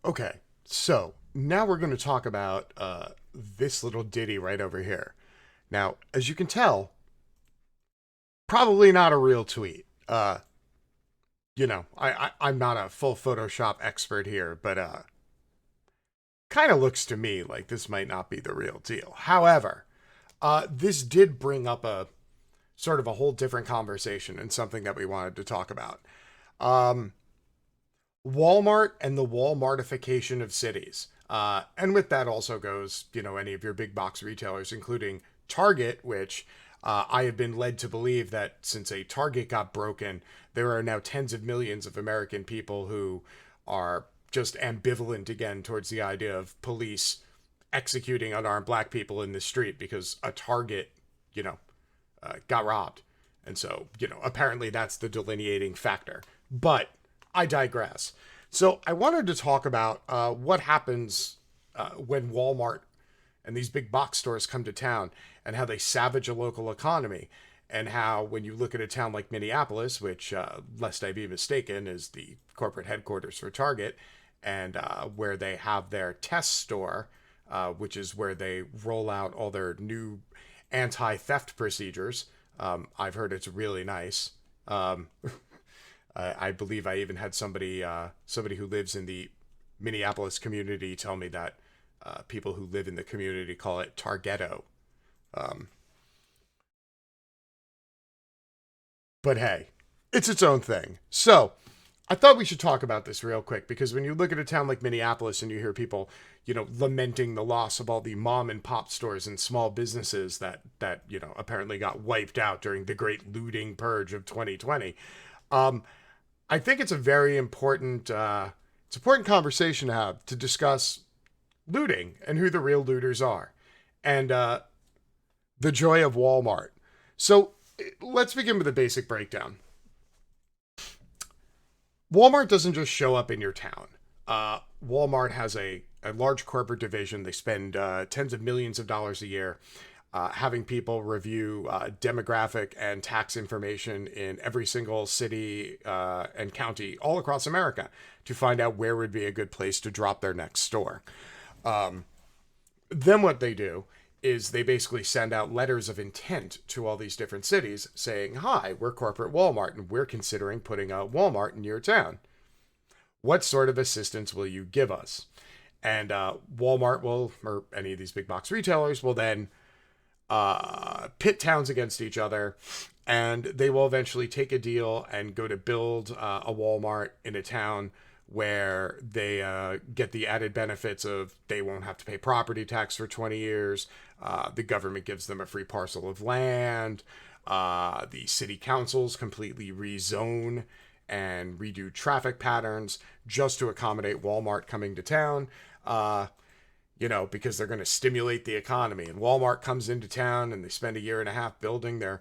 Okay, so now we're going to talk about this little ditty right over here. Now, as you can tell, probably not a real tweet. I'm not a full Photoshop expert here, but kind of looks to me like this might not be the real deal. However, this did bring up a sort of a whole different conversation and something that we wanted to talk about. Um, Walmart and the Walmartification of cities. And with that also goes, any of your big box retailers, including Target, which I have been led to believe that since a Target got broken, there are now tens of millions of American people who are just ambivalent again towards the idea of police executing unarmed black people in the street because a Target, got robbed. And so, apparently that's the delineating factor. But I digress. So I wanted to talk about what happens when Walmart and these big box stores come to town and how they savage a local economy. And how, when you look at a town like Minneapolis, which, lest I be mistaken, is the corporate headquarters for Target, and where they have their test store, which is where they roll out all their new anti-theft procedures. I've heard it's really nice. I believe I even had somebody who lives in the Minneapolis community tell me that people who live in the community call it Targetto. Um, but hey, it's its own thing. So I thought we should talk about this real quick because when you look at a town like Minneapolis and you hear people, lamenting the loss of all the mom and pop stores and small businesses that apparently got wiped out during the great looting purge of 2020. Um, I think it's a very important conversation to have to discuss looting and who the real looters are, and the joy of Walmart. So let's begin with a basic breakdown. Walmart doesn't just show up in your town. Walmart has a large corporate division. They spend tens of millions of dollars a year having people review demographic and tax information in every single city and county all across America to find out where would be a good place to drop their next store. Then what they do is they basically send out letters of intent to all these different cities saying, "Hi, we're corporate Walmart and we're considering putting a Walmart in your town. What sort of assistance will you give us?" And Walmart will, or any of these big box retailers will then pit towns against each other, and they will eventually take a deal and go to build a Walmart in a town where they get the added benefits of they won't have to pay property tax for 20 years. The government gives them a free parcel of land. The city councils completely rezone and redo traffic patterns just to accommodate Walmart coming to town. Because they're going to stimulate the economy. And Walmart comes into town and they spend a year and a half building their,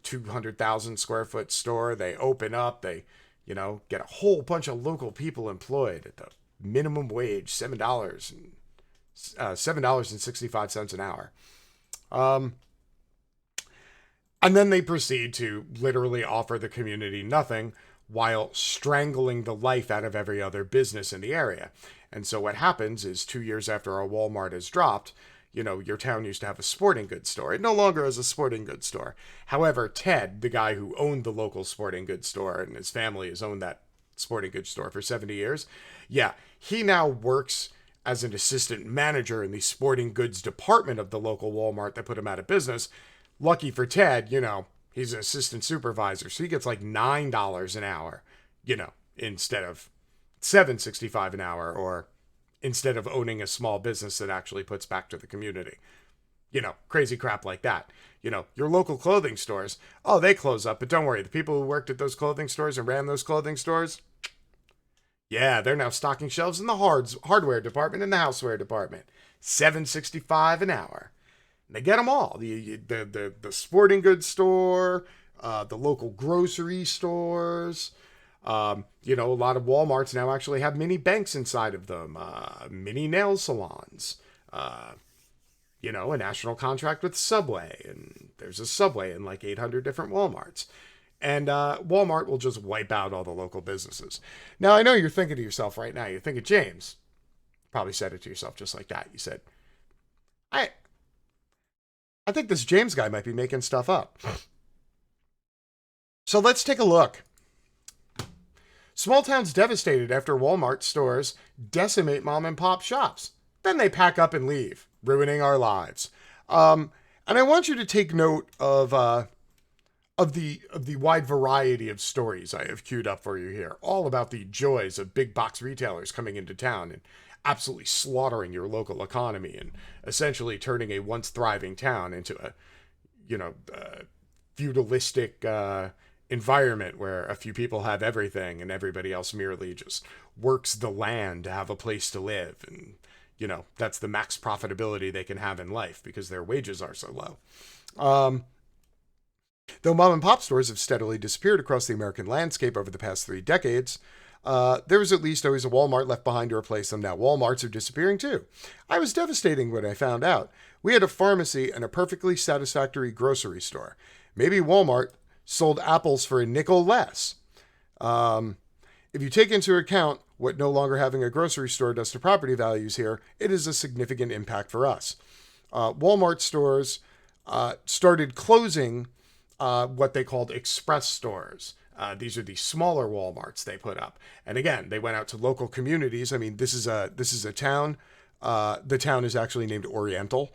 200,000 square foot store. They open up, they, get a whole bunch of local people employed at the minimum wage, $7.65 an hour. And then they proceed to literally offer the community nothing while strangling the life out of every other business in the area. And so what happens is 2 years after a Walmart is dropped, your town used to have a sporting goods store. It no longer is a sporting goods store. However, Ted, the guy who owned the local sporting goods store, and his family has owned that sporting goods store for 70 years, yeah, he now works as an assistant manager in the sporting goods department of the local Walmart that put him out of business. Lucky for Ted, he's an assistant supervisor, so he gets like $9 an hour, instead of $7.65 an hour, or instead of owning a small business that actually puts back to the community. Crazy crap like that. Your local clothing stores, oh, they close up, but don't worry, the people who worked at those clothing stores and ran those clothing stores, yeah, they're now stocking shelves in the hardware department and the houseware department. $7.65 an hour. And they get them all. The sporting goods store, the local grocery stores. A lot of Walmarts now actually have mini banks inside of them, mini nail salons, a national contract with Subway, and there's a Subway in like 800 different Walmarts. And Walmart will just wipe out all the local businesses. Now, I know you're thinking to yourself right now, you're thinking, James, Probably said it to yourself just like that. You said, I I think this James guy might be making stuff up. So let's take a look. Small towns devastated after Walmart stores decimate mom and pop shops. Then they pack up and leave, ruining our lives. And I want you to take note of the wide variety of stories I have queued up for you here, all about the joys of big box retailers coming into town and absolutely slaughtering your local economy and essentially turning a once thriving town into a, feudalistic environment where a few people have everything and everybody else merely just works the land to have a place to live. And, that's the max profitability they can have in life because their wages are so low. Though mom and pop stores have steadily disappeared across the American landscape over the past 3 decades, there was at least always a Walmart left behind to replace them. Now Walmarts are disappearing too. I was devastating when I found out. We had a pharmacy and a perfectly satisfactory grocery store. Maybe Walmart sold apples for a nickel less. If you take into account what no longer having a grocery store does to property values here, it is a significant impact for us. Walmart stores started closing what they called express stores. These are the smaller Walmarts they put up. And again, they went out to local communities. I mean, this is a town. The town is actually named Oriental.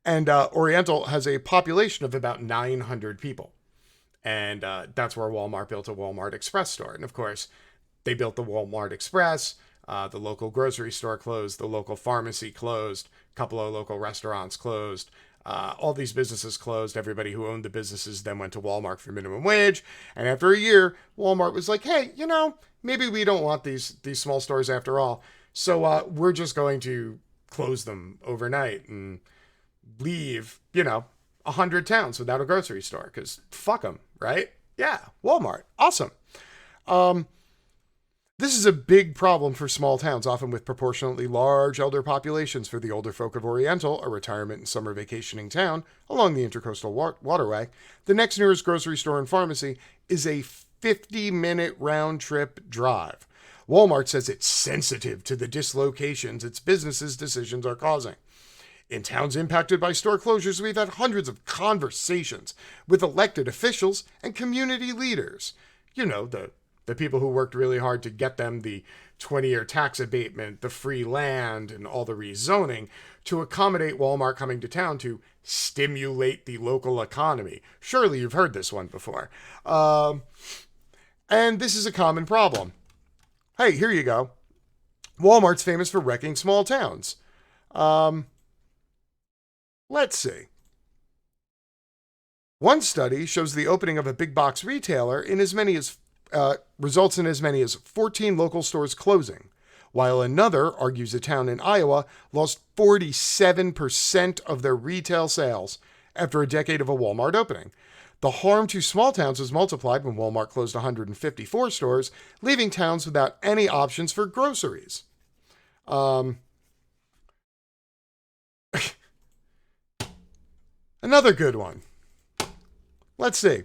And Oriental has a population of about 900 people. And that's where Walmart built a Walmart Express store. And of course, they built the Walmart Express. The local grocery store closed. The local pharmacy closed. A couple of local restaurants closed. All these businesses closed. Everybody who owned the businesses then went to Walmart for minimum wage. And after a year, Walmart was like, hey, maybe we don't want these small stores after all. So we're just going to close them overnight and leave, 100 towns without a grocery store because fuck them, right? Yeah, Walmart. Awesome. This is a big problem for small towns, often with proportionately large elder populations. For the older folk of Oriental, a retirement and summer vacationing town along the Intercoastal Waterway, the next nearest grocery store and pharmacy is a 50-minute round-trip drive. Walmart says it's sensitive to the dislocations its businesses' decisions are causing. In towns impacted by store closures, we've had hundreds of conversations with elected officials and community leaders. The people who worked really hard to get them the 20-year tax abatement, the free land, and all the rezoning to accommodate Walmart coming to town to stimulate the local economy. Surely you've heard this one before. And this is a common problem. Hey, here you go. Walmart's famous for wrecking small towns. Let's see. One study shows the opening of a big box retailer results in as many as 14 local stores closing, while another argues a town in Iowa lost 47% of their retail sales after a decade of a Walmart opening. The harm to small towns was multiplied when Walmart closed 154 stores, leaving towns without any options for groceries. Another good one. Let's see.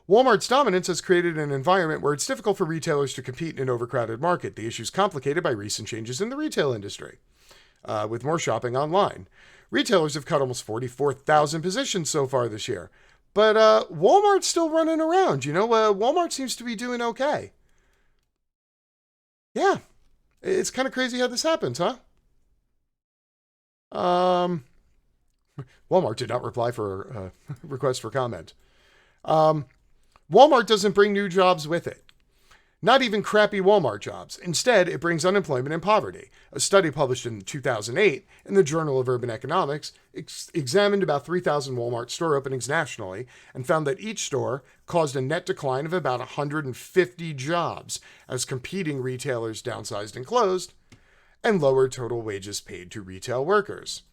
Walmart's dominance has created an environment where it's difficult for retailers to compete in an overcrowded market. The issue is complicated by recent changes in the retail industry, with more shopping online. Retailers have cut almost 44,000 positions so far this year. But Walmart's still running around. Walmart seems to be doing okay. Yeah. It's kind of crazy how this happens, huh? Walmart did not reply for a request for comment. Walmart doesn't bring new jobs with it. Not even crappy Walmart jobs. Instead, it brings unemployment and poverty. A study published in 2008 in the Journal of Urban Economics examined about 3,000 Walmart store openings nationally and found that each store caused a net decline of about 150 jobs as competing retailers downsized and closed and lowered total wages paid to retail workers.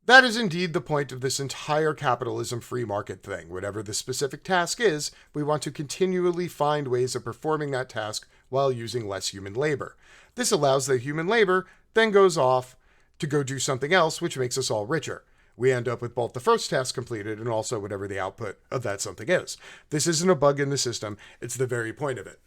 That is indeed the point of this entire capitalism free market thing. Whatever the specific task is, we want to continually find ways of performing that task while using less human labor. This allows the human labor then goes off to go do something else, which makes us all richer. We end up with both the first task completed and also whatever the output of that something is. This isn't a bug in the system. It's the very point of it.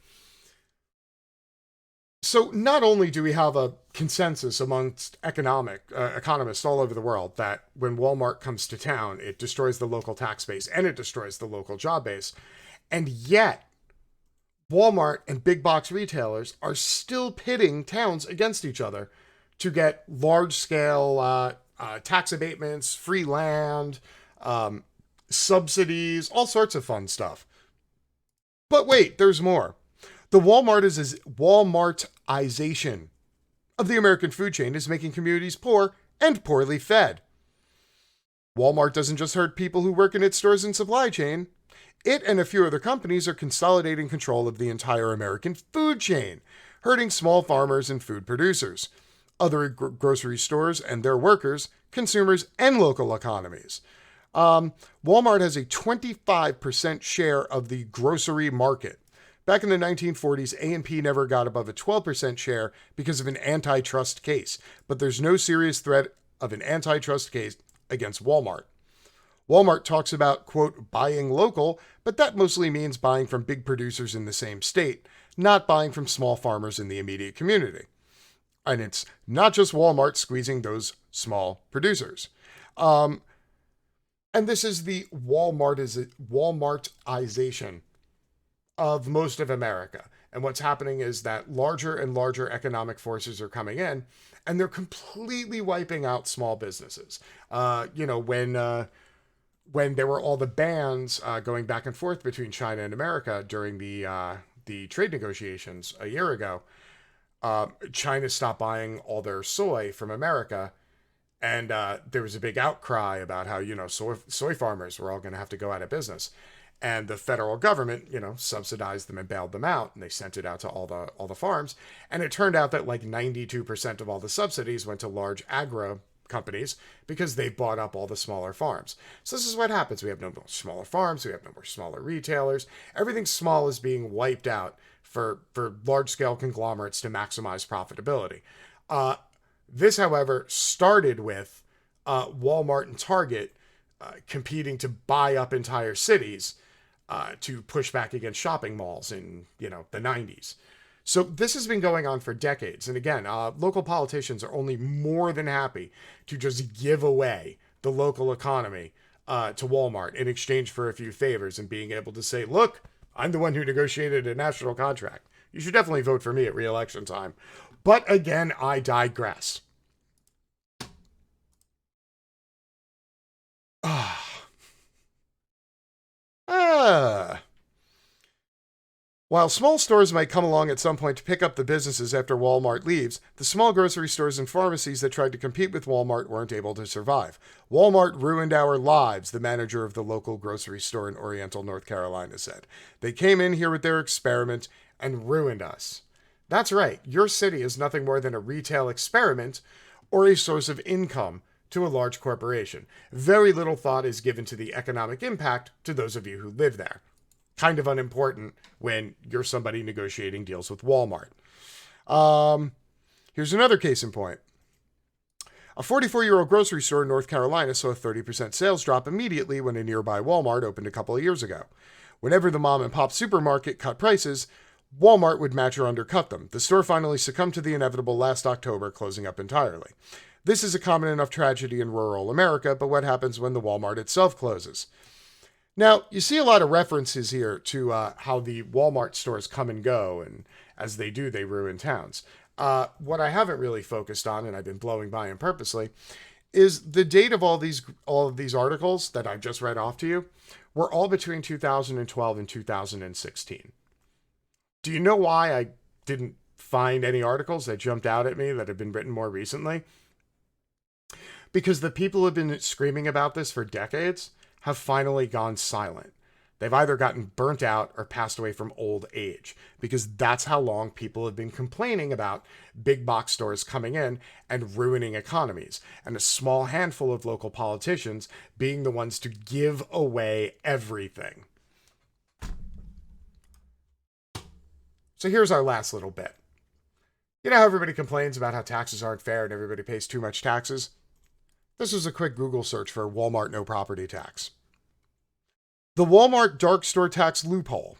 So not only do we have a consensus amongst economists all over the world that when Walmart comes to town, it destroys the local tax base and it destroys the local job base, and yet Walmart and big box retailers are still pitting towns against each other to get large scale tax abatements, free land, um, subsidies, all sorts of fun stuff. But wait, there's more. The Walmartization of the American food chain is making communities poor and poorly fed. Walmart doesn't just hurt people who work in its stores and supply chain. It and a few other companies are consolidating control of the entire American food chain, hurting small farmers and food producers, other grocery stores and their workers, consumers, and local economies. Walmart has a 25% share of the grocery market. Back in the 1940s, A&P never got above a 12% share because of an antitrust case, but there's no serious threat of an antitrust case against Walmart. Walmart talks about, quote, buying local, but that mostly means buying from big producers in the same state, not buying from small farmers in the immediate community. And it's not just Walmart squeezing those small producers. And this is the Walmartization of most of America. And what's happening is that larger and larger economic forces are coming in, and they're completely wiping out small businesses. When there were all the bans going back and forth between China and America during the trade negotiations a year ago, China stopped buying all their soy from America, and there was a big outcry about how soy farmers were all going to have to go out of business, and the federal government subsidized them and bailed them out, and they sent it out to all the farms, and it turned out that like 92% of all the subsidies went to large agro companies because they bought up all the smaller farms. So this is what happens. We have no more smaller farms. We have no more smaller retailers. Everything small is being wiped out for large-scale conglomerates to maximize profitability. This, however, started with Walmart and Target competing to buy up entire cities to push back against shopping malls in the 90s. So this has been going on for decades. And again, local politicians are only more than happy to just give away the local economy to Walmart in exchange for a few favors and being able to say, look, I'm the one who negotiated a national contract. You should definitely vote for me at re-election time. But again, I digress. While small stores might come along at some point to pick up the businesses after Walmart leaves, the small grocery stores and pharmacies that tried to compete with Walmart weren't able to survive. Walmart ruined our lives, the manager of the local grocery store in Oriental, North Carolina said. They came in here with their experiment and ruined us. That's right, your city is nothing more than a retail experiment or a source of income to a large corporation. Very little thought is given to the economic impact to those of you who live there. Kind of unimportant when you're somebody negotiating deals with Walmart. Here's another case in point. A 44-year-old grocery store in North Carolina saw a 30% sales drop immediately when a nearby Walmart opened a couple of years ago. Whenever the mom and pop supermarket cut prices, Walmart would match or undercut them. The store finally succumbed to the inevitable last October, closing up entirely. This is a common enough tragedy in rural America, but what happens when the Walmart itself closes? Now, you see a lot of references here to how the Walmart stores come and go, and as they do, they ruin towns. What I haven't really focused on, and I've been blowing by them purposely, is the date of all of these articles that I just read off to you were all between 2012 and 2016. Do you know why I didn't find any articles that jumped out at me that have been written more recently? Because the people who have been screaming about this for decades have finally gone silent. They've either gotten burnt out or passed away from old age, because that's how long people have been complaining about big box stores coming in and ruining economies, and a small handful of local politicians being the ones to give away everything. So here's our last little bit. You know how everybody complains about how taxes aren't fair and everybody pays too much taxes? This was a quick Google search for Walmart no property tax. The Walmart dark store tax loophole.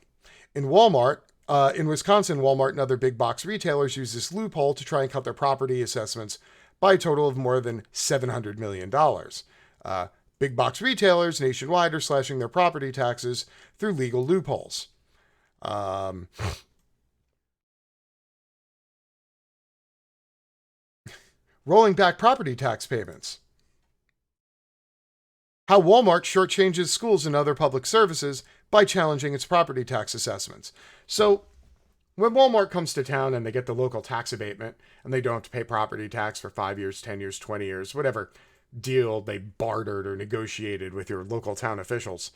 In Walmart, In Wisconsin, Walmart and other big box retailers use this loophole to try and cut their property assessments by a total of more than $700 million. Big box retailers nationwide are slashing their property taxes through legal loopholes. Rolling back property tax payments. How Walmart shortchanges schools and other public services by challenging its property tax assessments. So, when Walmart comes to town and they get the local tax abatement and they don't have to pay property tax for 5 years, 10 years, 20 years, whatever deal they bartered or negotiated with your local town officials,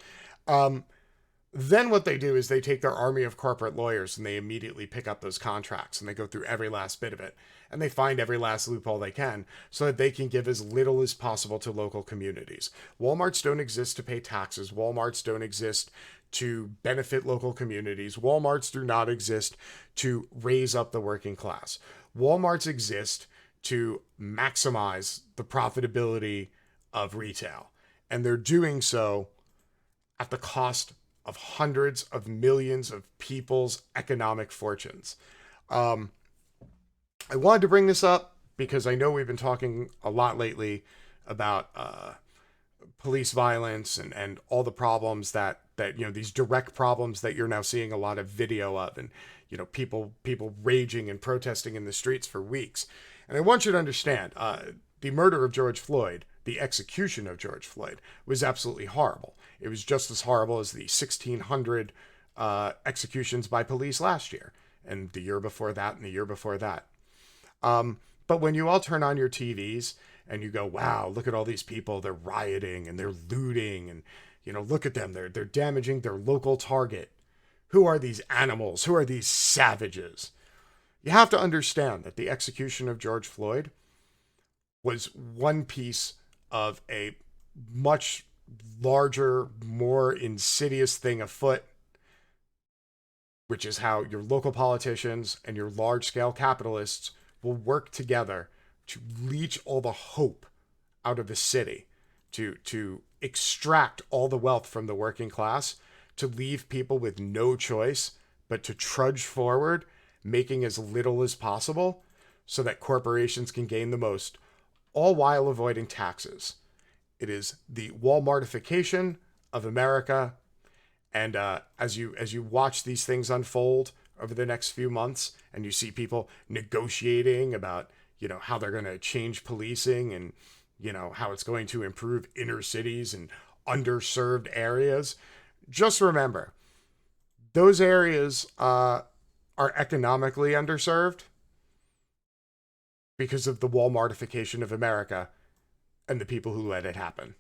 then what they do is they take their army of corporate lawyers and they immediately pick up those contracts and they go through every last bit of it and they find every last loophole they can so that they can give as little as possible to local communities. Walmarts don't exist to pay taxes. Walmarts don't exist to benefit local communities. Walmarts do not exist to raise up the working class. Walmarts exist to maximize the profitability of retail. And they're doing so at the cost of hundreds of millions of people's economic fortunes. I wanted to bring this up because I know we've been talking a lot lately about police violence and all the problems that these direct problems that you're now seeing a lot of video of, and people raging and protesting in the streets for weeks. And I want you to understand, the murder of George Floyd, the execution of George Floyd, was absolutely horrible. It was just as horrible as the 1,600 executions by police last year, and the year before that, and the year before that. But when you all turn on your TVs and you go, wow, look at all these people, they're rioting and they're looting, and look at them, they're damaging their local Target. Who are these animals? Who are these savages? You have to understand that the execution of George Floyd was one piece of a much larger, more insidious thing afoot, which is how your local politicians and your large-scale capitalists will work together to leech all the hope out of the city, to extract all the wealth from the working class, to leave people with no choice but to trudge forward, making as little as possible so that corporations can gain the most, all while avoiding taxes. It is the Walmartification of America. And as you watch these things unfold over the next few months, and you see people negotiating about how they're going to change policing, and how it's going to improve inner cities and underserved areas, just remember, those areas are economically underserved because of the Walmartification of America and the people who let it happen.